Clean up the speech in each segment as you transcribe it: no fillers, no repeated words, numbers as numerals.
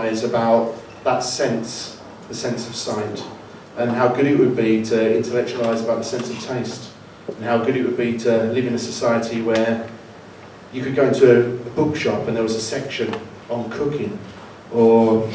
is about that sense, the sense of sight, and how good it would be to intellectualise about the sense of taste, and how good it would be to live in a society where you could go into a bookshop and there was a section on cooking, or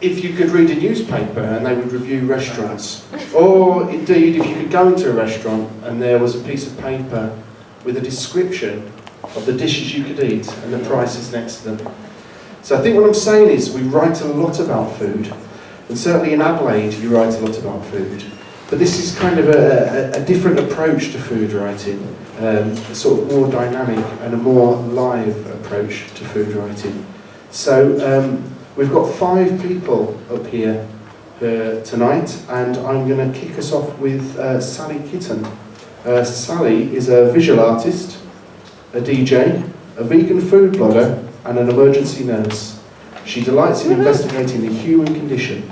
if you could read a newspaper and they would review restaurants, or indeed if you could go into a restaurant and there was a piece of paper with a description of the dishes you could eat and the prices next to them. So I think what I'm saying is we write a lot about food, and certainly in Adelaide you write a lot about food, but this is kind of a different approach to food writing, a sort of more dynamic and a more live approach to food writing. So we've got 5 people up here tonight, and I'm going to kick us off with Sally Kitten. Sally is a visual artist, a DJ, a vegan food blogger, and an emergency nurse. She delights in investigating the human condition,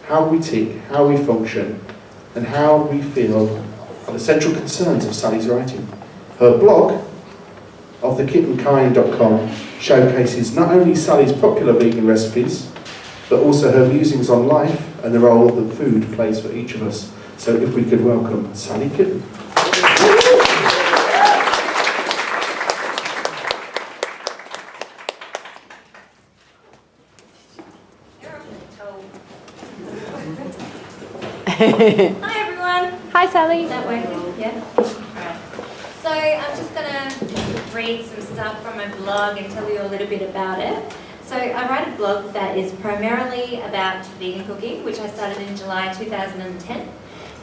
how we tick, how we function, and how we feel are the central concerns of Sally's writing. Her blog, ofthekittenkind.com, showcases not only Sally's popular vegan recipes, but also her musings on life and the role that food plays for each of us. So if we could welcome Sally Kitten. Hi everyone! Hi Sally! Is that working? Yeah? Alright. So I'm just going to read some stuff from my blog and tell you a little bit about it. So I write a blog that is primarily about vegan cooking, which I started in July 2010.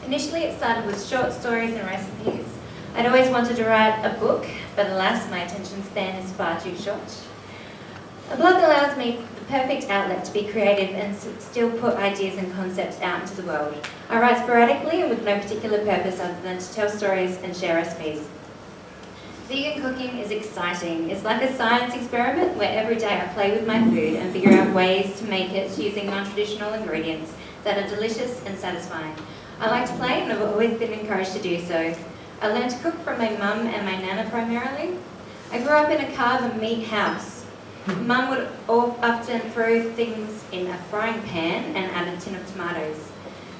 Initially it started with short stories and recipes. I'd always wanted to write a book, but alas my attention span is far too short. A blog allows me the perfect outlet to be creative and still put ideas and concepts out into the world. I write sporadically and with no particular purpose other than to tell stories and share recipes. Vegan cooking is exciting. It's like a science experiment where every day I play with my food and figure out ways to make it using non-traditional ingredients that are delicious and satisfying. I like to play and I've always been encouraged to do so. I learned to cook from my mum and my nana primarily. I grew up in a carve and meat house. Mum would often throw things in a frying pan and add a tin of tomatoes.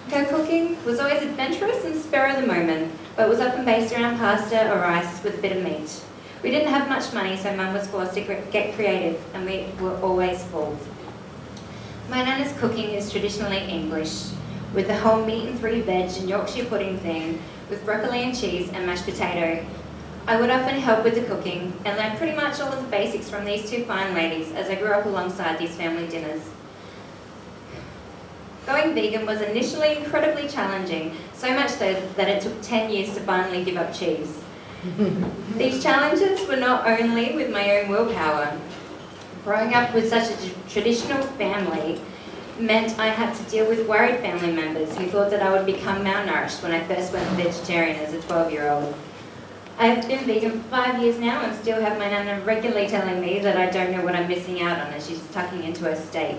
Her cooking was always adventurous and spur of the moment, but was often based around pasta or rice with a bit of meat. We didn't have much money, so Mum was forced to get creative, and we were always full. My nana's cooking is traditionally English, with the whole meat and 3 veg and Yorkshire pudding thing, with broccoli and cheese and mashed potato. I would often help with the cooking and learn pretty much all of the basics from these 2 fine ladies as I grew up alongside these family dinners. Going vegan was initially incredibly challenging, so much so that it took 10 years to finally give up cheese. These challenges were not only with my own willpower. Growing up with such a traditional family meant I had to deal with worried family members who thought that I would become malnourished when I first went vegetarian as a 12-year-old. I've been vegan for 5 years now and still have my nana regularly telling me that I don't know what I'm missing out on as she's tucking into her steak.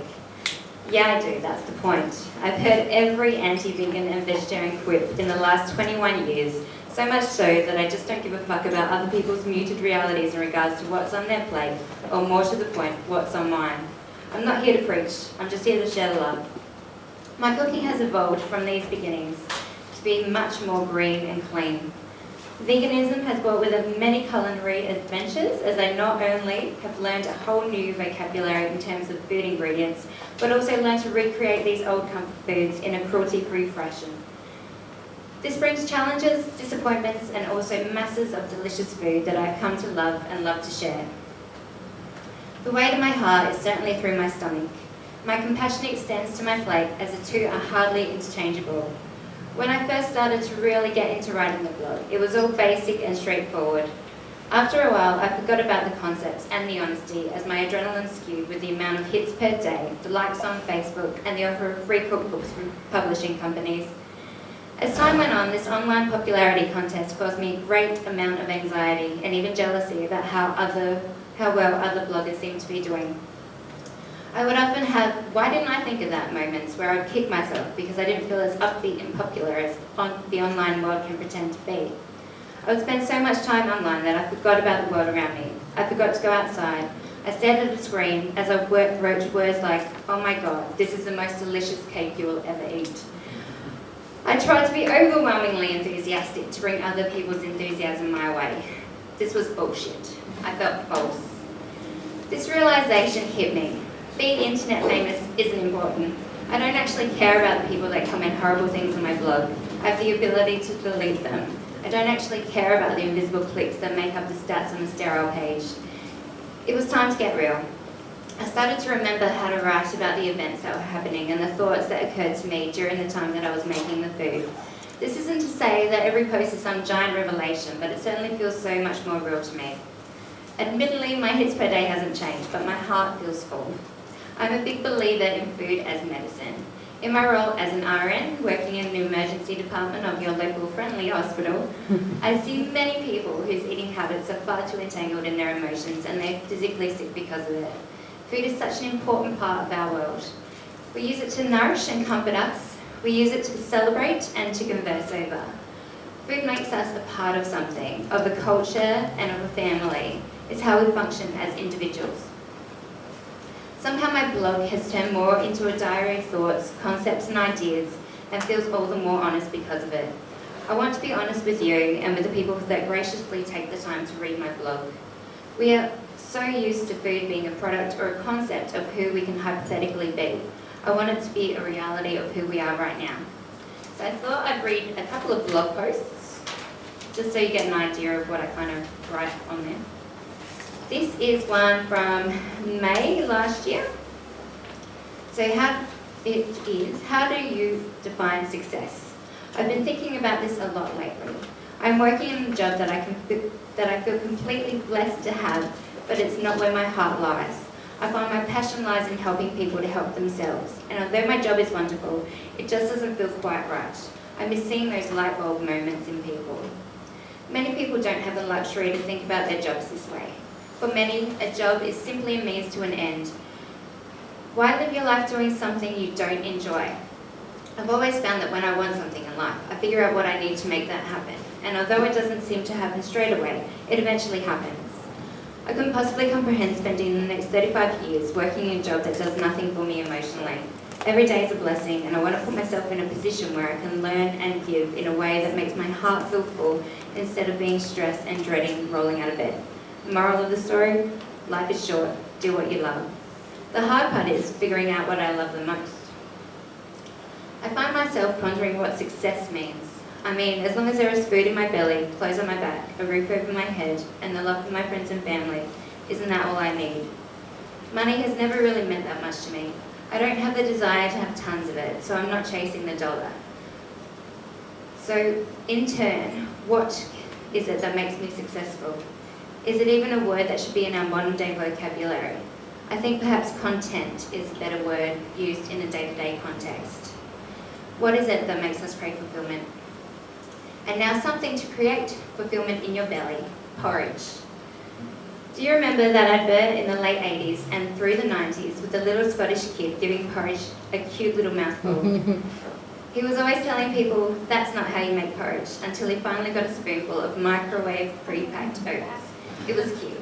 Yeah, I do, that's the point. I've heard every anti-vegan and vegetarian quip in the last 21 years, so much so that I just don't give a fuck about other people's muted realities in regards to what's on their plate, or more to the point, what's on mine. I'm not here to preach, I'm just here to share the love. My cooking has evolved from these beginnings to be much more green and clean. Veganism has brought with it many culinary adventures, as I not only have learned a whole new vocabulary in terms of food ingredients, but also learned to recreate these old comfort foods in a cruelty-free fashion. This brings challenges, disappointments, and also masses of delicious food that I've come to love and love to share. The way to my heart is certainly through my stomach. My compassion extends to my plate, as the 2 are hardly interchangeable. When I first started to really get into writing the blog, it was all basic and straightforward. After a while, I forgot about the concepts and the honesty as my adrenaline skewed with the amount of hits per day, the likes on Facebook, and the offer of free cookbooks from publishing companies. As time went on, this online popularity contest caused me a great amount of anxiety and even jealousy about how well other bloggers seemed to be doing. I would often have "why didn't I think of that" moments where I would kick myself because I didn't feel as upbeat and popular as the online world can pretend to be. I would spend so much time online that I forgot about the world around me. I forgot to go outside. I stared at the screen as I wrote words like, "Oh my God, this is the most delicious cake you will ever eat." I tried to be overwhelmingly enthusiastic to bring other people's enthusiasm my way. This was bullshit. I felt false. This realisation hit me. Being internet famous isn't important. I don't actually care about the people that comment horrible things on my blog. I have the ability to delete them. I don't actually care about the invisible clicks that make up the stats on the sterile page. It was time to get real. I started to remember how to write about the events that were happening and the thoughts that occurred to me during the time that I was making the food. This isn't to say that every post is some giant revelation, but it certainly feels so much more real to me. Admittedly, my hits per day hasn't changed, but my heart feels full. I'm a big believer in food as medicine. In my role as an RN, working in the emergency department of your local friendly hospital, I see many people whose eating habits are far too entangled in their emotions and they're physically sick because of it. Food is such an important part of our world. We use it to nourish and comfort us. We use it to celebrate and to converse over. Food makes us a part of something, of a culture and of a family. It's how we function as individuals. Somehow my blog has turned more into a diary of thoughts, concepts and ideas, and feels all the more honest because of it. I want to be honest with you and with the people that graciously take the time to read my blog. We are so used to food being a product or a concept of who we can hypothetically be. I want it to be a reality of who we are right now. So I thought I'd read a couple of blog posts, just so you get an idea of what I kind of write on there. This is one from May last year. So how do you define success? I've been thinking about this a lot lately. I'm working in a job that I feel completely blessed to have, but it's not where my heart lies. I find my passion lies in helping people to help themselves. And although my job is wonderful, it just doesn't feel quite right. I miss seeing those light bulb moments in people. Many people don't have the luxury to think about their jobs this way. For many, a job is simply a means to an end. Why live your life doing something you don't enjoy? I've always found that when I want something in life, I figure out what I need to make that happen. And although it doesn't seem to happen straight away, it eventually happens. I couldn't possibly comprehend spending the next 35 years working in a job that does nothing for me emotionally. Every day is a blessing, and I want to put myself in a position where I can learn and give in a way that makes my heart feel full instead of being stressed and dreading rolling out of bed. The moral of the story? Life is short. Do what you love. The hard part is figuring out what I love the most. I find myself pondering what success means. I mean, as long as there is food in my belly, clothes on my back, a roof over my head, and the love of my friends and family, isn't that all I need? Money has never really meant that much to me. I don't have the desire to have tons of it, so I'm not chasing the dollar. So, in turn, what is it that makes me successful? Is it even a word that should be in our modern day vocabulary? I think perhaps content is a better word used in a day-to-day context. What is it that makes us crave fulfillment? And now something to create fulfillment in your belly, porridge. Do you remember that advert in the late 80s and through the 90s with the little Scottish kid giving porridge a cute little mouthful? He was always telling people, that's not how you make porridge, until he finally got a spoonful of microwave pre-packed oats. It was cute.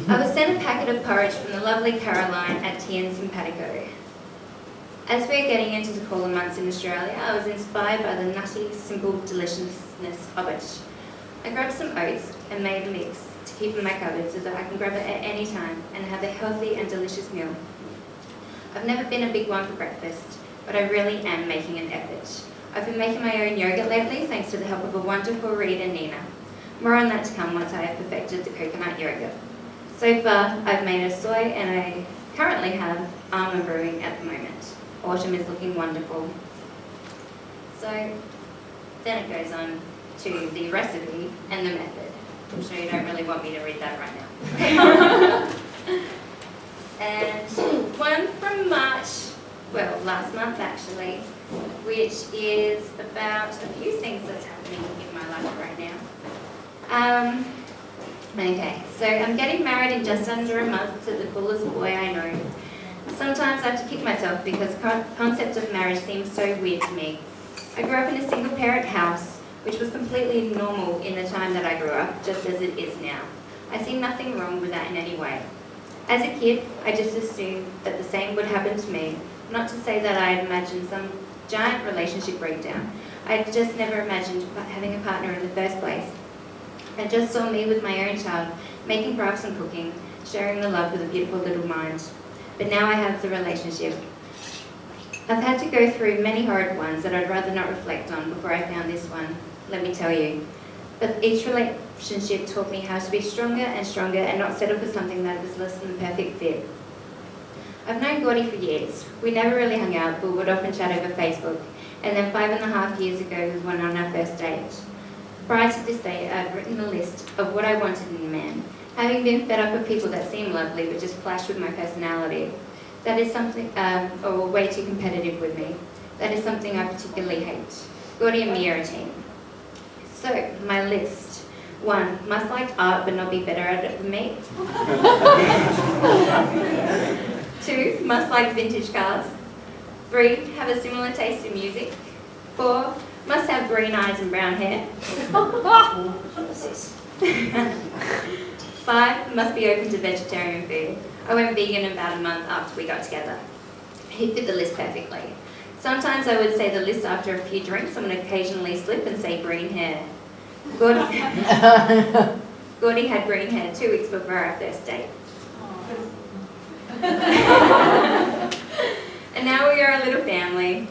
I was sent a packet of porridge from the lovely Caroline at Tea and Simpatico. As we're getting into the cooler months in Australia, I was inspired by the nutty, simple deliciousness of it. I grabbed some oats and made a mix to keep in my cupboard so that I can grab it at any time and have a healthy and delicious meal. I've never been a big one for breakfast, but I really am making an effort. I've been making my own yogurt lately thanks to the help of a wonderful reader, Nina. More on that to come once I have perfected the coconut yogurt. So far, I've made a soy and I currently have almond brewing at the moment. Autumn is looking wonderful. So then it goes on to the recipe and the method. I'm sure you don't really want me to read that right now. And one from March, well, last month actually, which is about a few things that's happening in my life right now. Okay, so I'm getting married in just under a month to the coolest boy I know. Sometimes I have to kick myself because the concept of marriage seems so weird to me. I grew up in a single parent house, which was completely normal in the time that I grew up, just as it is now. I see nothing wrong with that in any way. As a kid, I just assumed that the same would happen to me. Not to say that I had imagined some giant relationship breakdown. I just never imagined having a partner in the first place. I just saw me with my own child, making crafts and cooking, sharing the love with a beautiful little mind. But now I have the relationship. I've had to go through many horrid ones that I'd rather not reflect on before I found this one, let me tell you. But each relationship taught me how to be stronger and not settle for something that was less than the perfect fit. I've known Gordy for years. We never really hung out, but would often chat over Facebook. And then 5.5 years ago, we went on our first date. Prior to this date, I'd written a list of what I wanted in a man, having been fed up with people that seemed lovely but just clashed with my personality. That is something, or were way too competitive with me. That is something I particularly hate. Gordy and me are a team. So, my list. 1, must like art but not be better at it than me. 2, must like vintage cars. 3, have a similar taste in music. 4, must have green eyes and brown hair. 5, must be open to vegetarian food. I went vegan about a month after we got together. He fit the list perfectly. Sometimes I would say the list after a few drinks and would occasionally slip and say green hair. Gordy had green hair 2 weeks before our first date. And now we are a little family.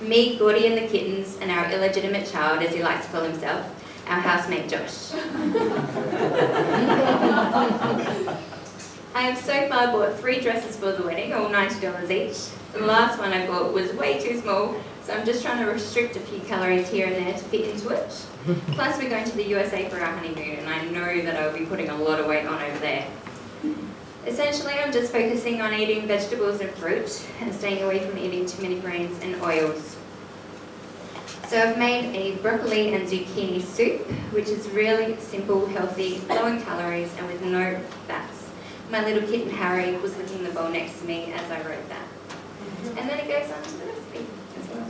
Me, Gordy and the kittens, and our illegitimate child, as he likes to call himself, our housemate Josh. I have so far bought 3 dresses for the wedding, all $90 each. The last one I bought was way too small, so I'm just trying to restrict a few calories here and there to fit into it. Plus we're going to the USA for our honeymoon, and I know that I'll be putting a lot of weight on over there. Essentially, I'm just focusing on eating vegetables and fruit and staying away from eating too many grains and oils. So I've made a broccoli and zucchini soup, which is really simple, healthy, low in calories and with no fats. My little kitten Harry was licking the bowl next to me as I wrote that. And then it goes on to the recipe as well.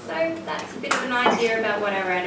So that's a bit of an idea about what I wrote about.